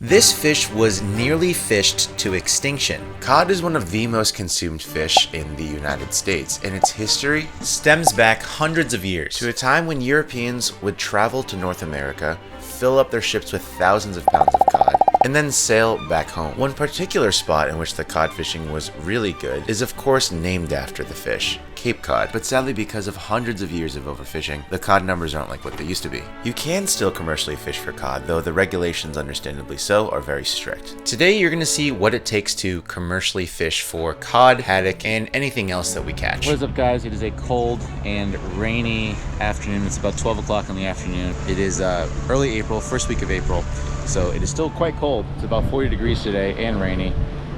This fish was nearly fished to extinction. Cod is one of the most consumed fish in the United States, and its history stems back hundreds of years to a time when Europeans would travel to North America, fill up their ships with thousands of pounds of cod, and then sail back home. One particular spot in which the cod fishing was really good is of course named after the fish, Cape Cod, but sadly because of hundreds of years of overfishing, the cod numbers aren't like what they used to be. You can still commercially fish for cod, though the regulations, understandably so, are very strict. Today you're going to see what it takes to commercially fish for cod, haddock, and anything else that we catch. What is up, guys? It is a cold and rainy afternoon. It's about 12 o'clock in the afternoon. It is early April, first week of April, so it is still quite cold. It's about 40 degrees today and rainy.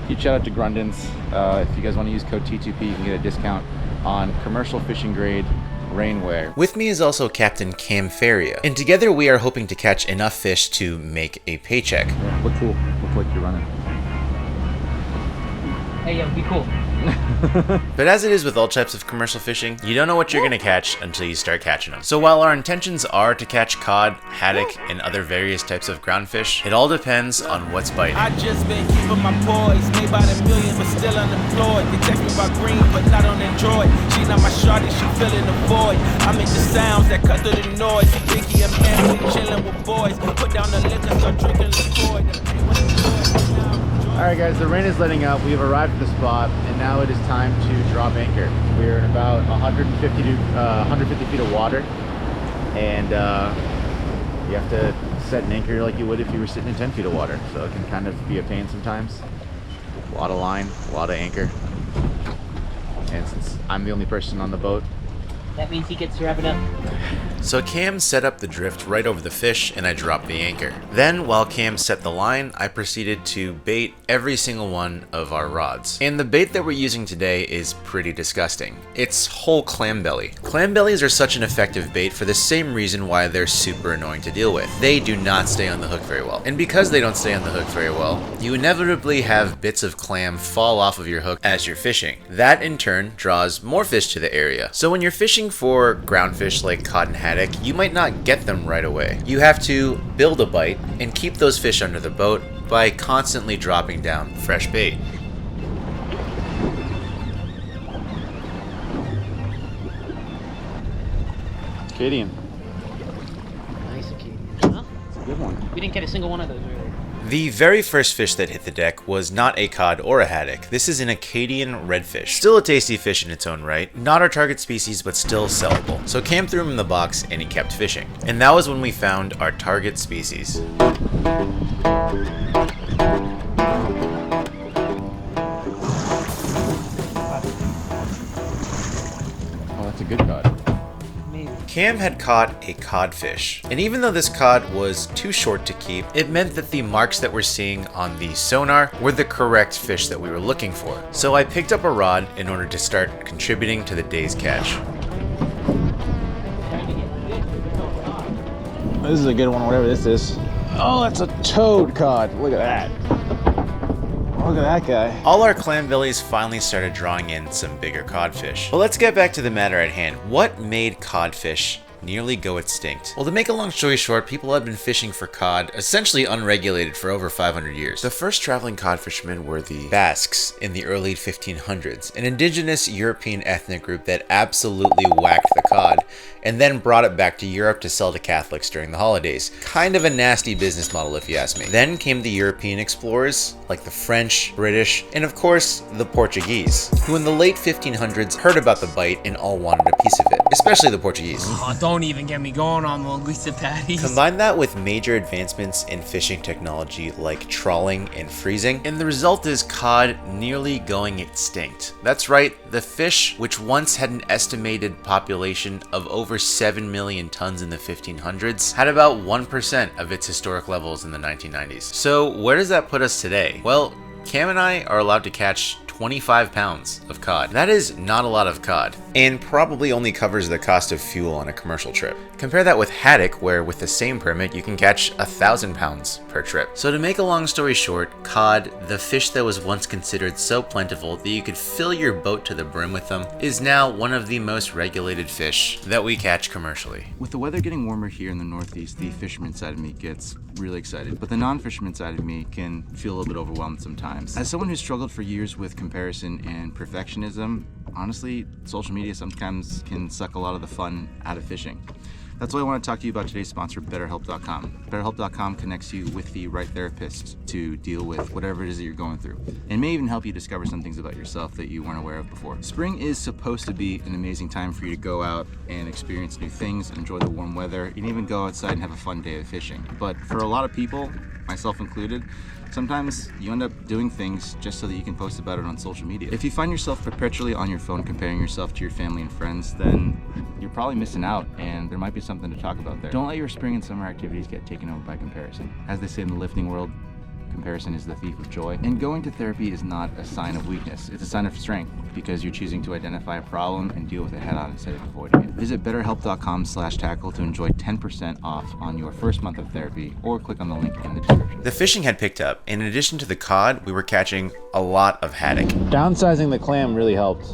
Huge shout out to Grundon's. If you guys want to use code T2P, you can get a discount on commercial fishing grade rainwear. With me is also Captain Cam Faria, and together we are hoping to catch enough fish to make a paycheck. Yeah, look cool. Look like you're running. Hey, yo, be cool. But as it is with all types of commercial fishing, you don't know what you're gonna catch until you start catching them. So while our intentions are to catch cod, haddock, and other various types of groundfish, it all depends on what's biting. I just been keeping my poise, made by the million but still unemployed. They text me about green but not on Android. She not my shorty, she filling the void. I make the sounds that cut through the noise. See Biggie and Mary chilling with boys. Put down the liquor, start drinking LaCroix. Alright guys, the rain is letting up. We have arrived at the spot and now it is time to drop anchor. We're in about 150 feet of water, and you have to set an anchor like you would if you were sitting in 10 feet of water, so it can kind of be a pain sometimes. A lot of line, a lot of anchor, and since I'm the only person on the boat, That means he gets to wrap it up. So Cam set up the drift right over the fish and I dropped the anchor. Then while Cam set the line, I proceeded to bait every single one of our rods. And the bait that we're using today is pretty disgusting. It's whole clam belly. Clam bellies are such an effective bait for the same reason why they're super annoying to deal with. They do not stay on the hook very well. And because they don't stay on the hook very well, you inevitably have bits of clam fall off of your hook as you're fishing. That in turn draws more fish to the area. So when you're fishing for groundfish like cod and haddock, you might not get them right away. You have to build a bite and keep those fish under the boat by constantly dropping down fresh bait. Acadian. Nice Acadian. Huh? It's a good one. We didn't get a single one of those earlier. The very first fish that hit the deck was not a cod or a haddock. This is an Acadian redfish. Still a tasty fish in its own right. Not our target species, but still sellable. So Cam threw him in the box and he kept fishing. And that was when we found our target species. Oh, that's a good cod. Cam had caught a codfish, and even though this cod was too short to keep, it meant that the marks that we're seeing on the sonar were the correct fish that we were looking for. So I picked up a rod in order to start contributing to the day's catch. This is a good one, whatever this is. Oh, that's a toad cod. Look at that. Look at that guy. All our clam bellies finally started drawing in some bigger codfish. But let's get back to the matter at hand. What made codfish nearly go extinct? Well, to make a long story short, people have been fishing for cod essentially unregulated for over 500 years. The first traveling cod fishermen were the Basques in the early 1500s, an indigenous European ethnic group that absolutely whacked the cod and then brought it back to Europe to sell to Catholics during the holidays. Kind of a nasty business model if you ask me. Then came the European explorers like the French, British, and of course the Portuguese, who in the late 1500s heard about the bite and all wanted a piece of it, especially the Portuguese. Oh, don't even get me going on the Lisa patties. Combine that with major advancements in fishing technology like trawling and freezing, and the result is cod nearly going extinct. That's right, the fish, which once had an estimated population of over 7 million tons in the 1500s, had about 1% of its historic levels in the 1990s. So where does that put us today? Well, Cam and I are allowed to catch 25 pounds of cod. That is not a lot of cod, and probably only covers the cost of fuel on a commercial trip. Compare that with haddock, where with the same permit you can catch 1,000 pounds per trip. So to make a long story short, cod, the fish that was once considered so plentiful that you could fill your boat to the brim with them, is now one of the most regulated fish that we catch commercially. With the weather getting warmer here in the Northeast, the fisherman side of me gets really excited, but the non-fisherman side of me can feel a little bit overwhelmed sometimes. As someone who's struggled for years with comparison and perfectionism, honestly, social media sometimes can suck a lot of the fun out of fishing. That's why I want to talk to you about today's sponsor, BetterHelp.com. BetterHelp.com connects you with the right therapist to deal with whatever it is that you're going through, and may even help you discover some things about yourself that you weren't aware of before. Spring is supposed to be an amazing time for you to go out and experience new things, enjoy the warm weather, and even go outside and have a fun day of fishing. But for a lot of people, myself included, sometimes you end up doing things just so that you can post about it on social media. If you find yourself perpetually on your phone comparing yourself to your family and friends, then you're probably missing out, and there might be something to talk about there. Don't let your spring and summer activities get taken over by comparison. As they say in the lifting world, comparison is the thief of joy. And going to therapy is not a sign of weakness, it's a sign of strength, because you're choosing to identify a problem and deal with it head on instead of avoiding it. Visit betterhelp.com/tackle to enjoy 10% off on your first month of therapy, or click on the link in the description. The fishing had picked up. In addition to the cod, we were catching a lot of haddock. Downsizing the clam really helped.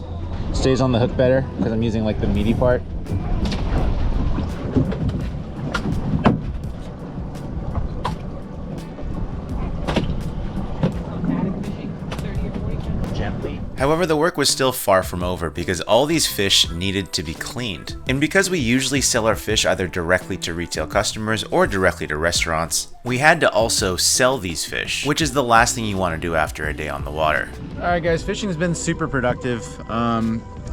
Stays on the hook better because I'm using like the meaty part. Gently. However, the work was still far from over because all these fish needed to be cleaned. And because we usually sell our fish either directly to retail customers or directly to restaurants, we had to also sell these fish, which is the last thing you want to do after a day on the water. Alright guys, fishing has been super productive.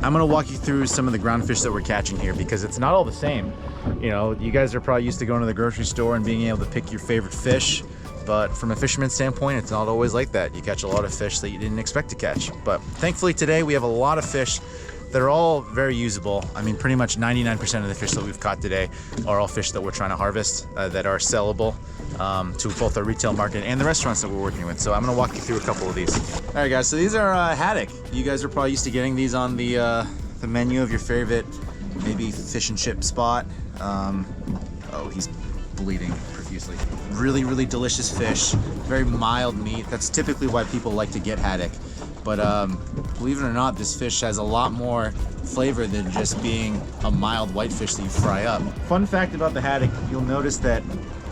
I'm gonna walk you through some of the groundfish that we're catching here because it's not all the same. You know, you guys are probably used to going to the grocery store and being able to pick your favorite fish, but from a fisherman's standpoint, it's not always like that. You catch a lot of fish that you didn't expect to catch. But thankfully today we have a lot of fish that are all very usable. I mean, pretty much 99% of the fish that we've caught today are all fish that we're trying to harvest that are sellable to both our retail market and the restaurants that we're working with. So I'm gonna walk you through a couple of these. All right guys, so these are haddock. You guys are probably used to getting these on the menu of your favorite, maybe fish and chip spot. Oh, he's bleeding profusely. Really, really delicious fish, very mild meat. That's typically why people like to get haddock. But believe it or not, this fish has a lot more flavor than just being a mild whitefish that you fry up. Fun fact about the haddock, you'll notice that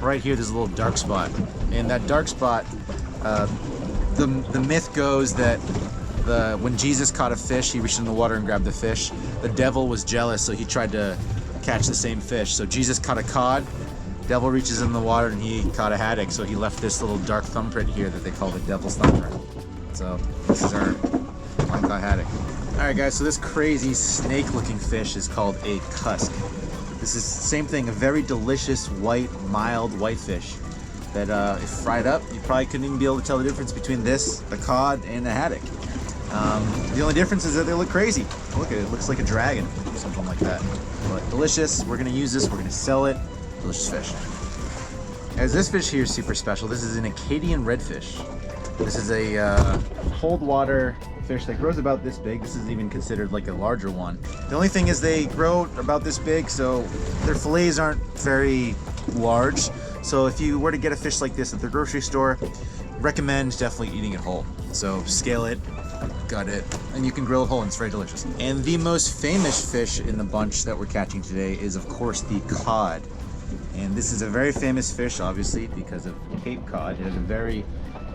right here there's a little dark spot. And that dark spot, the myth goes that when Jesus caught a fish, he reached in the water and grabbed the fish. The devil was jealous, so he tried to catch the same fish. So Jesus caught a cod, devil reaches in the water and he caught a haddock, so he left this little dark thumbprint here that they call the devil's thumbprint. So this is our caught haddock. Alright guys, so this crazy snake looking fish is called a cusk. This is the same thing, a very delicious white, mild whitefish that if fried up, you probably couldn't even be able to tell the difference between this, a cod, and a haddock. The only difference is that they look crazy. Look at it, it looks like a dragon or something like that. But delicious, we're gonna use this, we're gonna sell it. Delicious fish. As this fish here is super special, this is an Acadian redfish. This is a cold water fish that grows about this big. This is even considered like a larger one. The only thing is they grow about this big, so their fillets aren't very large. So if you were to get a fish like this at the grocery store, recommend definitely eating it whole. So scale it, gut it, and you can grill it whole and it's very delicious. And the most famous fish in the bunch that we're catching today is of course the cod. And this is a very famous fish, obviously, because of Cape Cod. It has a very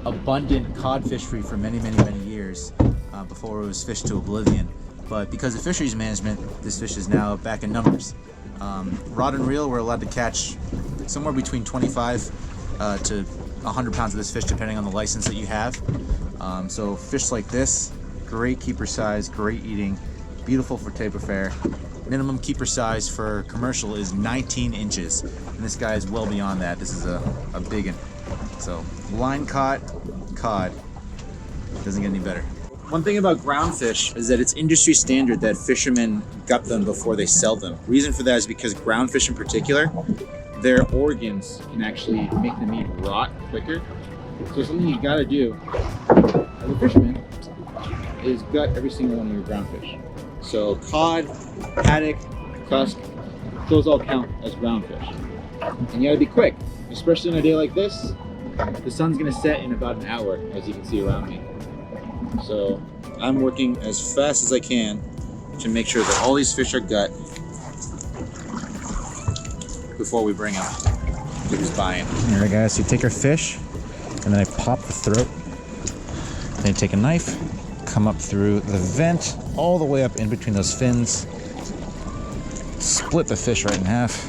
abundant cod fishery for many, many, many years before it was fished to oblivion. But because of fisheries management, this fish is now back in numbers. Rod and reel, we're allowed to catch somewhere between 25 to 100 pounds of this fish, depending on the license that you have. So fish like this, great keeper size, great eating, beautiful for table fare. Minimum keeper size for commercial is 19 inches, and this guy is well beyond that. This is a big one. So line caught cod doesn't get any better. One thing about groundfish is that it's industry standard that fishermen gut them before they sell them. Reason for that is because groundfish in particular, their organs can actually make the meat rot quicker. So something you gotta do as a fisherman is gut every single one of your groundfish. So cod, haddock, cusk, those all count as groundfish. And you gotta be quick, especially on a day like this. The sun's gonna set in about an hour, as you can see around me. So I'm working as fast as I can to make sure that all these fish are gut before we bring them to who's buying. All right guys, so you take our fish and then I pop the throat. Then you take a knife, come up through the vent, all the way up in between those fins, split the fish right in half.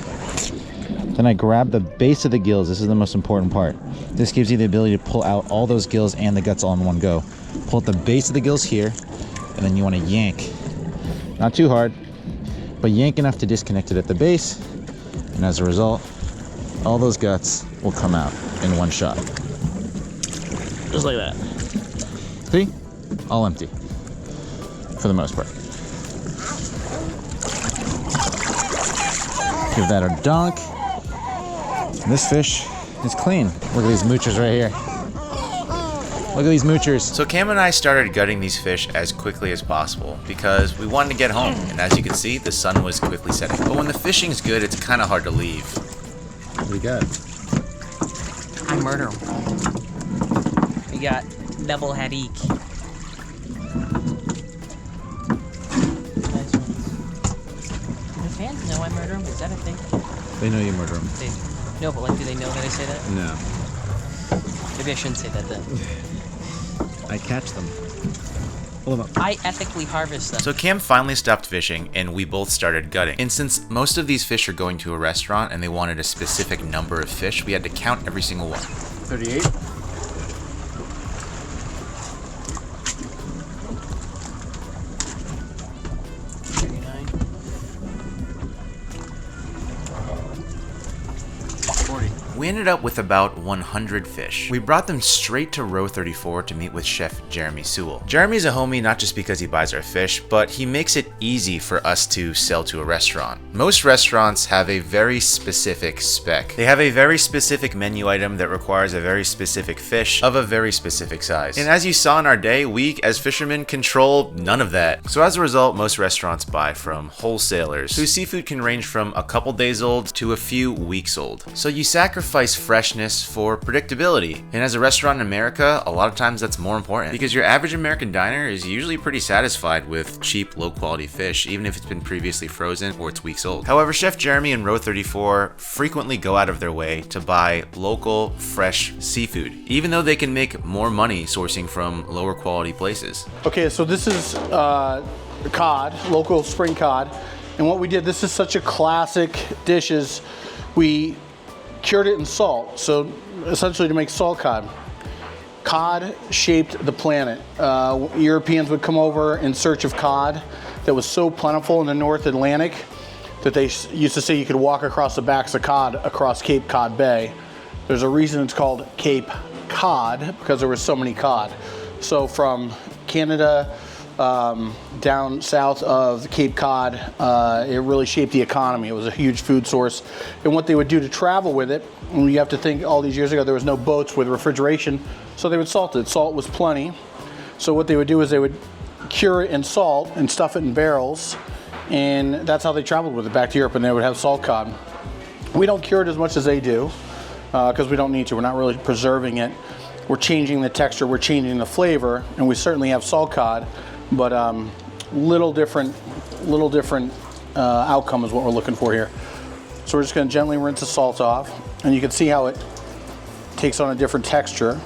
Then I grab the base of the gills. This is the most important part. This gives you the ability to pull out all those gills and the guts all in one go. Pull out the base of the gills here, and then you want to yank. Not too hard, but yank enough to disconnect it at the base, and as a result, all those guts will come out in one shot. Just like that. See? All empty, for the most part. Give that a dunk. And this fish is clean. Look at these moochers right here. Look at these moochers. So Cam and I started gutting these fish as quickly as possible because we wanted to get home, and as you can see, the sun was quickly setting. But when the fishing's good, it's kind of hard to leave. What do we got? I murder them. We got double haddock. Nice ones. The fans know I murder them. Is that a thing? They know you murder them. No, but like, do they know that I say that? No. Maybe I shouldn't say that then. I catch them. Hold them up. I ethically harvest them. So Cam finally stopped fishing and we both started gutting. And since most of these fish are going to a restaurant and they wanted a specific number of fish, we had to count every single one. 38. 39. 40. We ended up with about 100 fish. We brought them straight to ROW34 to meet with Chef Jeremy Sewell. Jeremy's a homie not just because he buys our fish, but he makes it easy for us to sell to a restaurant. Most restaurants have a very specific spec. They have a very specific menu item that requires a very specific fish of a very specific size. And as you saw in our day, we as fishermen control none of that. So as a result, most restaurants buy from wholesalers whose seafood can range from a couple days old to a few weeks old. So you sacrifice freshness for predictability. And as a restaurant in America, a lot of times that's more important because your average American diner is usually pretty satisfied with cheap, low quality fish, even if it's been previously frozen or it's weeks old. However, Chef Jeremy and ROW34 frequently go out of their way to buy local, fresh seafood, even though they can make more money sourcing from lower quality places. Okay, so this is cod, local spring cod. And what we did, this is such a classic dish, is we cured it in salt. So essentially to make salt cod. Cod shaped the planet. Europeans would come over in search of cod that was so plentiful in the North Atlantic that they used to say you could walk across the backs of cod across Cape Cod Bay. There's a reason it's called Cape Cod, because there were so many cod. So from Canada down south of Cape Cod, it really shaped the economy. It was a huge food source. And what they would do to travel with it, and you have to think all these years ago there was no boats with refrigeration, so they would salt it. Salt was plenty. So what they would do is they would cure it in salt and stuff it in barrels, and that's how they traveled with it back to Europe, and they would have salt cod. We don't cure it as much as they do because we don't need to. We're not really preserving it. We're changing the texture, we're changing the flavor, and we certainly have salt cod, but little different outcome is what we're looking for here. So we're just going to gently rinse the salt off, and you can see how it takes on a different texture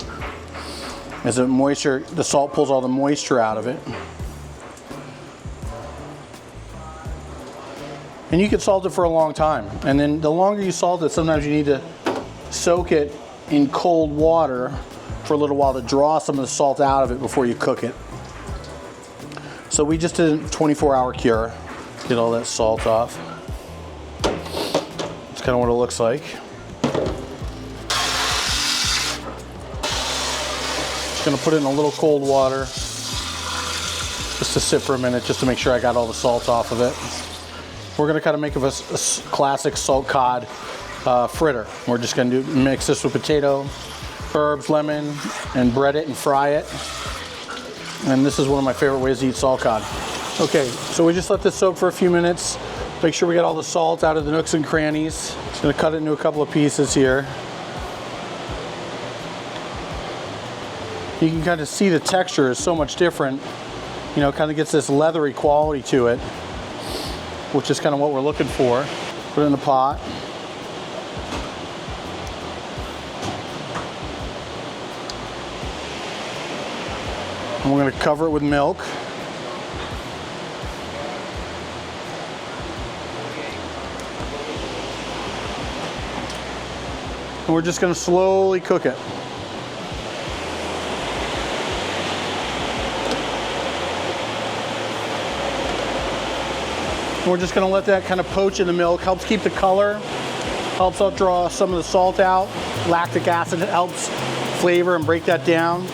as the salt pulls all the moisture out of it. And you can salt it for a long time, and then the longer you salt it, sometimes you need to soak it in cold water for a little while to draw some of the salt out of it before you cook it. So we just did a 24-hour cure, get all that salt off. That's kind of what it looks like. Just gonna put it in a little cold water just to sit for a minute, just to make sure I got all the salt off of it. We're gonna kind of make a classic salt cod fritter. We're just gonna mix this with potato, herbs, lemon, and bread it and fry it. And this is one of my favorite ways to eat salt cod. Okay, so we just let this soak for a few minutes. Make sure we get all the salt out of the nooks and crannies. Just gonna cut it into a couple of pieces here. You can kind of see the texture is so much different. You know, it kind of gets this leathery quality to it, which is kind of what we're looking for. Put it in the pot. And we're going to cover it with milk. And we're just going to slowly cook it. And we're just going to let that kind of poach in the milk. Helps keep the color, helps out draw some of the salt out. Lactic acid helps flavor and break that down.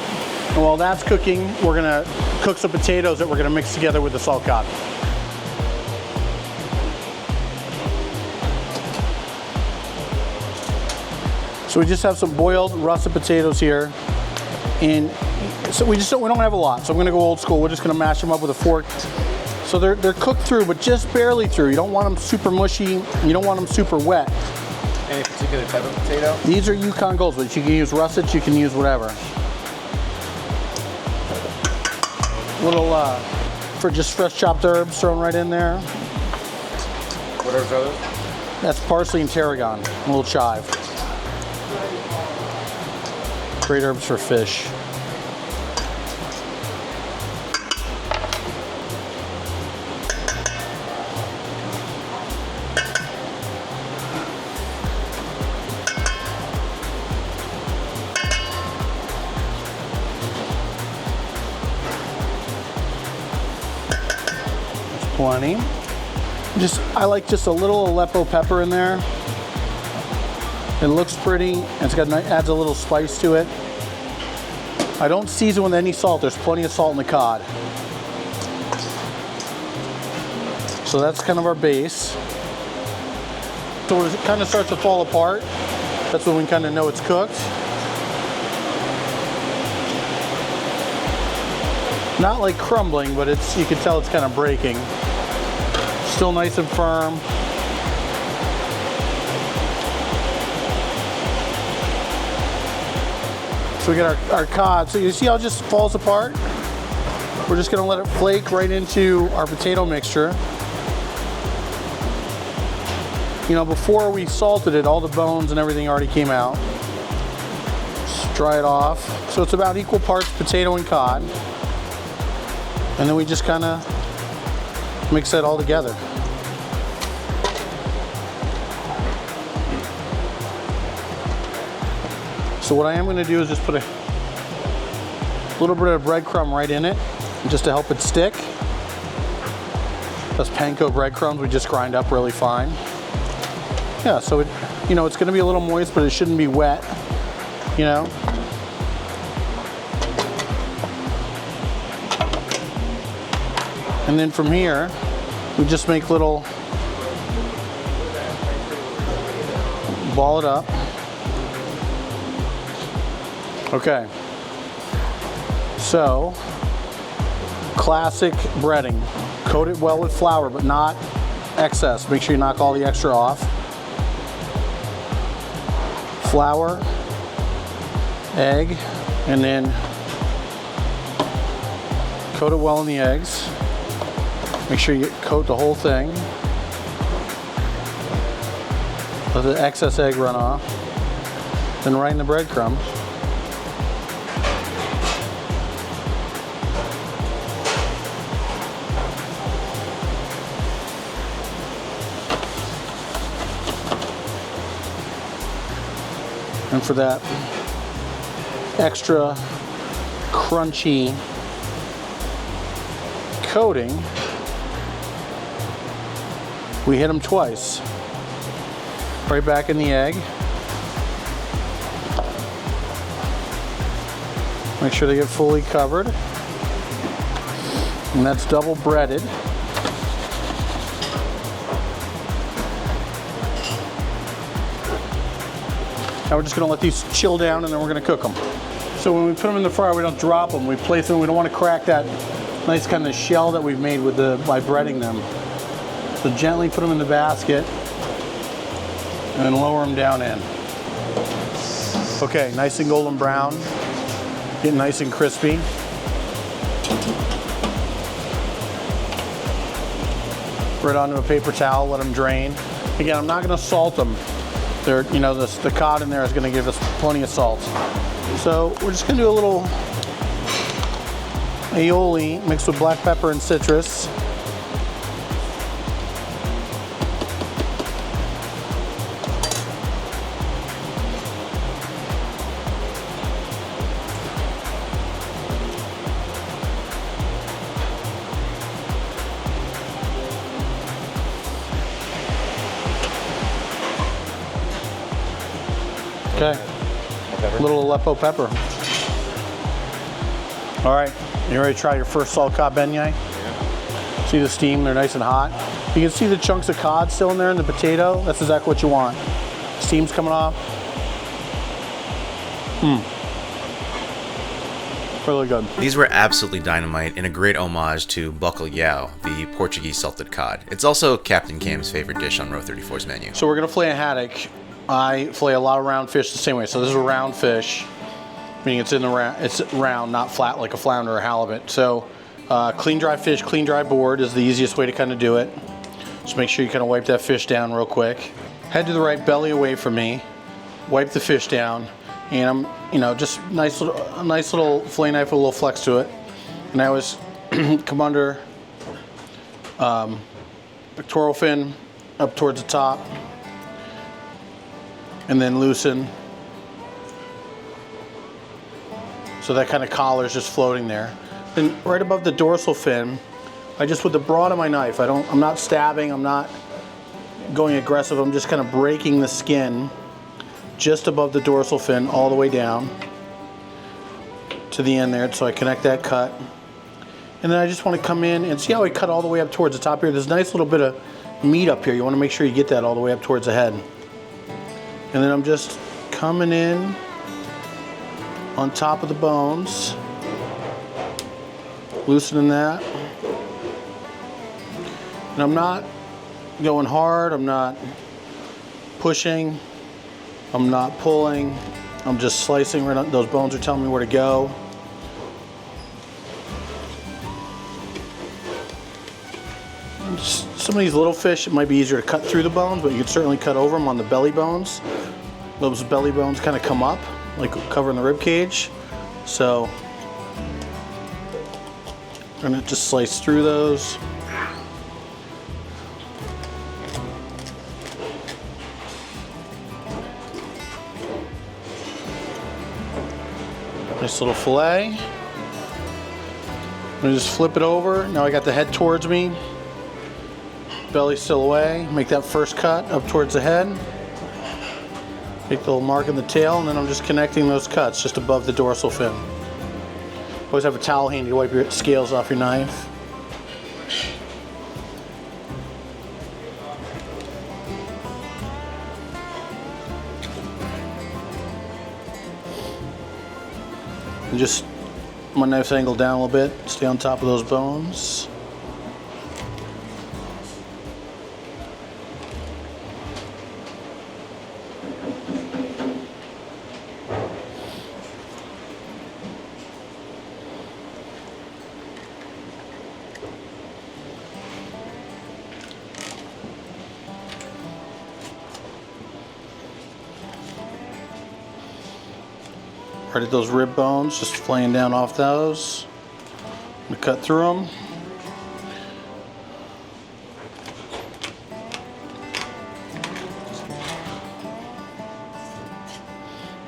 And while that's cooking, we're going to cook some potatoes that we're going to mix together with the salt cod. So we just have some boiled russet potatoes here, and so we don't have a lot. So I'm going to go old school. We're just going to mash them up with a fork. So they're cooked through, but just barely through. You don't want them super mushy. You don't want them super wet. Any particular type of potato? These are Yukon Golds, but you can use russets. You can use whatever. Little for just fresh chopped herbs thrown right in there. What herbs are those? That's parsley and tarragon, a little chive. Great herbs for fish. Plenty. I like just a little Aleppo pepper in there. It looks pretty, and it's got adds a little spice to it. I don't season with any salt. There's plenty of salt in the cod. So that's kind of our base. So when it kind of starts to fall apart, that's when we kind of know it's cooked. Not like crumbling, but you can tell it's kind of breaking. Still nice and firm. So we got our cod. So you see how it just falls apart? We're just gonna let it flake right into our potato mixture. You know, before we salted it, all the bones and everything already came out. Just dry it off. So it's about equal parts potato and cod. And then we just kind of mix that all together. So what I am going to do is just put a little bit of breadcrumb right in it, just to help it stick. That's panko breadcrumbs we just grind up really fine. Yeah, so it, you know, it's going to be a little moist, but it shouldn't be wet, you know. And then from here, we just make little, ball it up. Okay. So, classic breading. Coat it well with flour, but not excess. Make sure you knock all the extra off. Flour, egg, and then coat it well in the eggs. Make sure you coat the whole thing. Let the excess egg run off. Then right in the breadcrumbs. And for that extra crunchy coating, we hit them twice. Right back in the egg. Make sure they get fully covered. And that's double breaded. Now we're just going to let these chill down, and then we're going to cook them. So when we put them in the fryer, we don't drop them. We place them. We don't want to crack that nice kind of shell that we've made with by breading them. So gently put them in the basket and then lower them down in. Okay, nice and golden brown. Getting nice and crispy. Right onto a paper towel, let them drain. Again, I'm not gonna salt them. They're, you know, the cod in there is gonna give us plenty of salt. So we're just gonna do a little aioli mixed with black pepper and citrus. Okay, a little Aleppo pepper. All right, you ready to try your first salt cod beignet? Yeah. See the steam, they're nice and hot. You can see the chunks of cod still in there in the potato. That's exactly what you want. Steam's coming off. Really good. These were absolutely dynamite and a great homage to bacalhau, the Portuguese salted cod. It's also Captain Cam's favorite dish on ROW34's menu. So we're gonna fillet a haddock. I fillet a lot of round fish the same way. So this is a round fish, meaning it's round, not flat like a flounder or halibut. So clean dry fish, clean dry board is the easiest way to kind of do it. Just make sure you kind of wipe that fish down real quick. Head to the right, belly away from me. Wipe the fish down, and I'm, you know, just a nice little fillet knife with a little flex to it. And I always come under pectoral fin up towards the top. And then loosen. So that kind of collar is just floating there. Then right above the dorsal fin, I just, with the broad of my knife, I'm not stabbing, I'm not going aggressive, I'm just kind of breaking the skin just above the dorsal fin all the way down to the end there. So I connect that cut. And then I just want to come in and see how I cut all the way up towards the top here. There's a nice little bit of meat up here. You want to make sure you get that all the way up towards the head. And then I'm just coming in on top of the bones, loosening that. And I'm not going hard, I'm not pushing, I'm not pulling, I'm just slicing right on. Those bones are telling me where to go. Some of these little fish, it might be easier to cut through the bones, but you can certainly cut over them on the belly bones. Those belly bones kind of come up, like covering the rib cage. So I'm gonna just slice through those. Nice little fillet. I'm gonna just flip it over. Now I got the head towards me. Belly still away. Make that first cut up towards the head. Make the little mark in the tail, and then I'm just connecting those cuts just above the dorsal fin. Always have a towel handy to wipe your scales off your knife. And just my knife's angled down a little bit. Stay on top of those bones. Right at those rib bones, just flaying down off those. I'm gonna cut through them.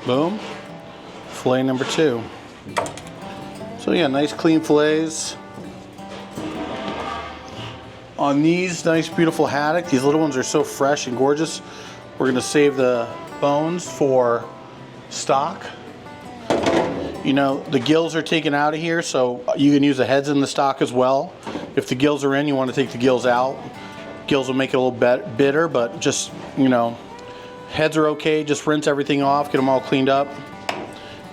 Boom. Fillet number 2. So yeah, nice clean fillets. On these nice beautiful haddock, these little ones are so fresh and gorgeous. We're gonna save the bones for stock. You know, the gills are taken out of here, so you can use the heads in the stock as well. If the gills are in, you want to take the gills out. Gills will make it a little bitter, but just, you know, heads are okay. Just rinse everything off, get them all cleaned up.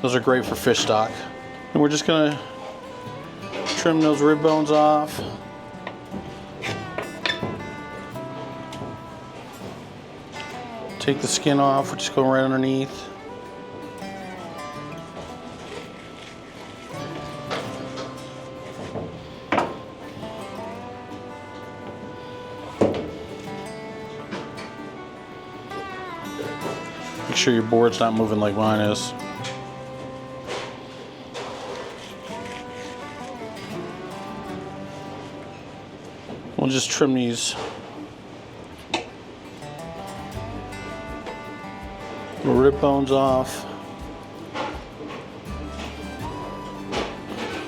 Those are great for fish stock. And we're just gonna trim those rib bones off. Take the skin off, we're just going right underneath. Make sure your board's not moving like mine is. We'll just trim these little rib bones off.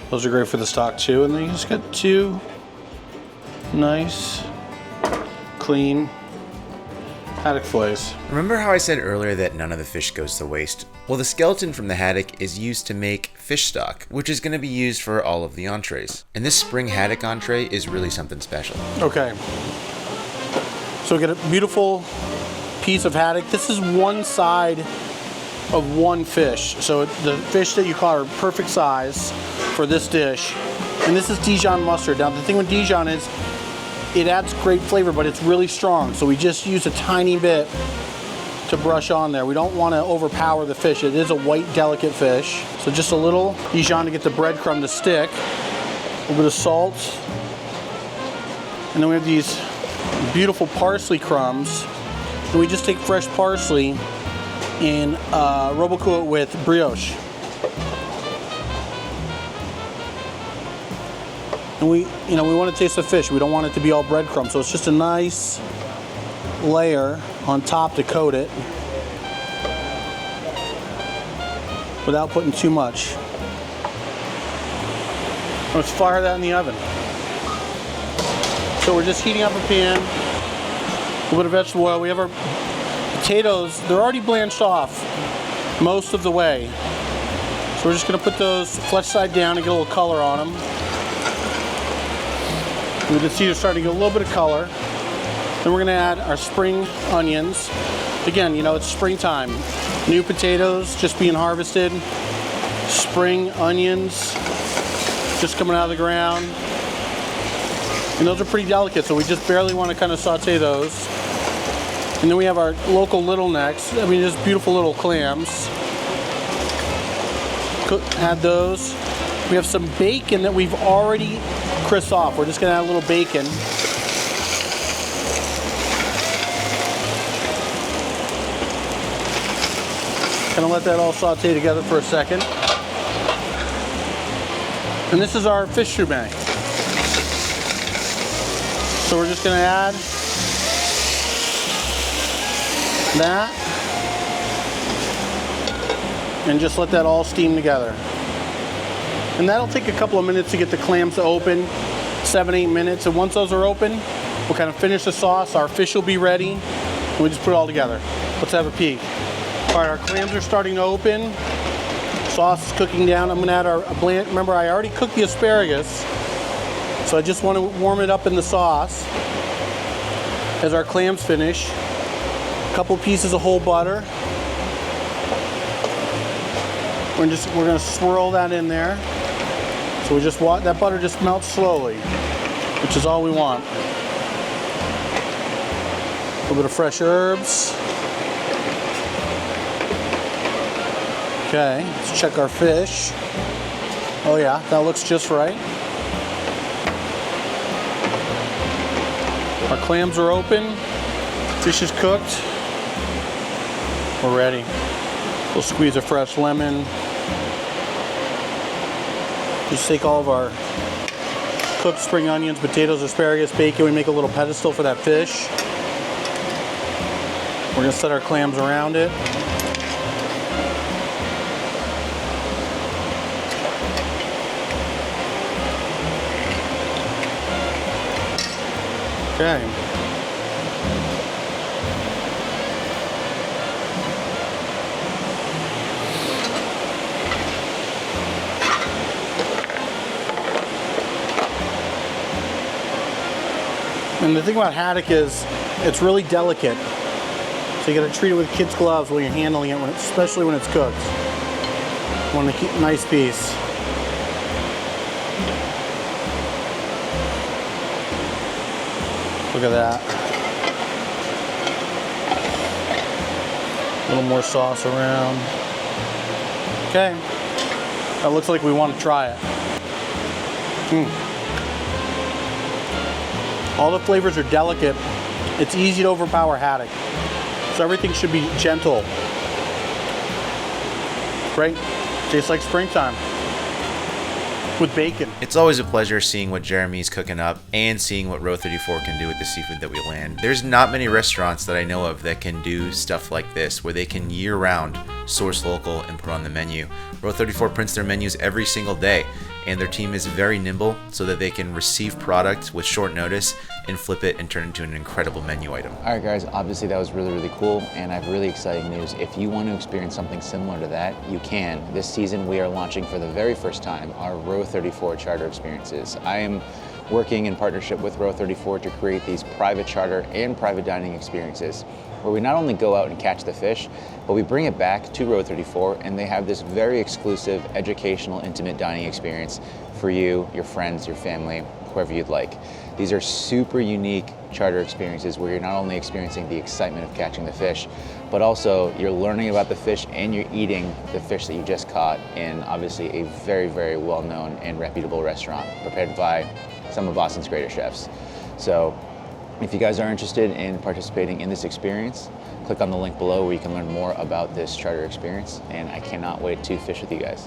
Those are great for the stock too, and then you just got 2 nice, clean haddock fillets. Remember how I said earlier that none of the fish goes to waste? Well, the skeleton from the haddock is used to make fish stock, which is going to be used for all of the entrees. And this spring haddock entree is really something special. Okay, so we get a beautiful piece of haddock. This is one side of one fish. So the fish that you call are perfect size for this dish. And this is Dijon mustard. Now the thing with Dijon is it adds great flavor, but it's really strong. So we just use a tiny bit to brush on there. We don't want to overpower the fish. It is a white, delicate fish. So just a little Dijon to get the breadcrumb to stick. A little bit of salt. And then we have these beautiful parsley crumbs. And we just take fresh parsley and robocoat it with brioche. And we want to taste the fish. We don't want it to be all breadcrumbs. So it's just a nice layer on top to coat it without putting too much. Let's fire that in the oven. So we're just heating up a pan, a little bit of vegetable oil. We have our potatoes, they're already blanched off most of the way. So we're just going to put those flesh side down and get a little color on them. We can see they're starting to get a little bit of color. Then we're going to add our spring onions. Again, it's springtime. New potatoes just being harvested. Spring onions just coming out of the ground. And those are pretty delicate, so we just barely want to kind of saute those. And then we have our local little necks. I mean, just beautiful little clams. Add those. We have some bacon that we've already crisped off. We're just going to add a little bacon. Kind of let that all saute together for a second. And this is our fish choux-mein. So we're just going to add that and just let that all steam together. And that'll take a couple of minutes to get the clams to open, 7-8 minutes. And once those are open, we'll kind of finish the sauce. Our fish will be ready, and we just put it all together. Let's have a peek. All right, our clams are starting to open. Sauce is cooking down. I'm going to add our bland. Remember, I already cooked the asparagus, so I just want to warm it up in the sauce as our clams finish. A couple pieces of whole butter. We're going to swirl that in there. So we just want that butter just melts slowly, which is all we want. A little bit of fresh herbs. Okay, let's check our fish. Oh yeah, that looks just right. Our clams are open. Fish is cooked. We're ready. We'll squeeze a fresh lemon. Just take all of our cooked spring onions, potatoes, asparagus, bacon. We make a little pedestal for that fish. We're going to set our clams around it. Okay. And the thing about haddock is it's really delicate. So you got to treat it with kids' gloves while you're handling it, especially when it's cooked. You want to keep a nice piece. Look at that. A little more sauce around. Okay. That looks like we want to try it. All the flavors are delicate. It's easy to overpower haddock. So everything should be gentle. Great. Tastes like springtime. With bacon. It's always a pleasure seeing what Jeremy's cooking up and seeing what ROW34 can do with the seafood that we land. There's not many restaurants that I know of that can do stuff like this, where they can year-round source local and put on the menu. ROW34 prints their menus every single day, and their team is very nimble so that they can receive product with short notice and flip it and turn it into an incredible menu item. All right, guys, obviously that was really cool, and I have really exciting news. If you want to experience something similar to that, you can. This season, we are launching for the very first time our ROW34 Charter Experiences. I am working in partnership with ROW34 to create these private charter and private dining experiences, where we not only go out and catch the fish, but we bring it back to ROW34, and they have this very exclusive, educational, intimate dining experience for you, your friends, your family, whoever you'd like. These are super unique charter experiences where you're not only experiencing the excitement of catching the fish, but also you're learning about the fish and you're eating the fish that you just caught in obviously a very well-known and reputable restaurant prepared by some of Boston's greatest chefs. So if you guys are interested in participating in this experience, click on the link below where you can learn more about this charter experience, and I cannot wait to fish with you guys.